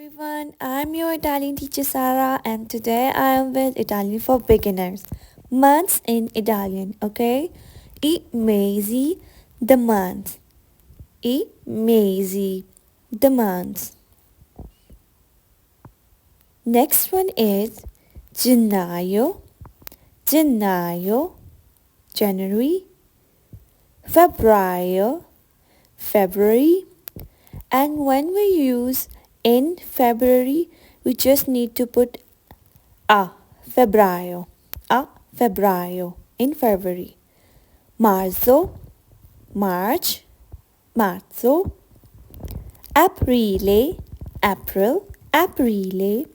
everyone, I'm your Italian teacher Sara, and today I am with Italian for beginners. Months in Italian, okay? I mesi, the month. I mesi, the month. Next one is gennaio, gennaio, January, febbraio, February, and when we use in February, we just need to put a febbraio in February. Marzo, March, marzo. Aprile, aprile.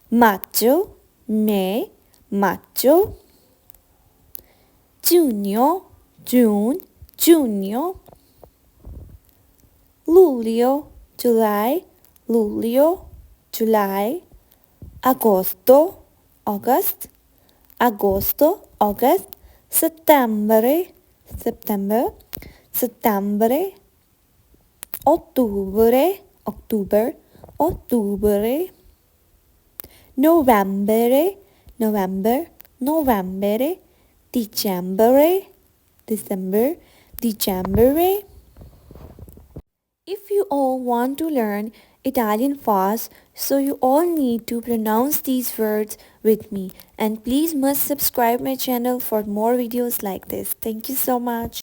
Maggio, May, maggio. Giugno, giugno. Luglio, July. Agosto, August. Settembre, Ottobre, Novembre, Dicembre. If you all want to learn Italian fast, so you all need to pronounce these words with me. And please must subscribe my channel for more videos like this. Thank you so much.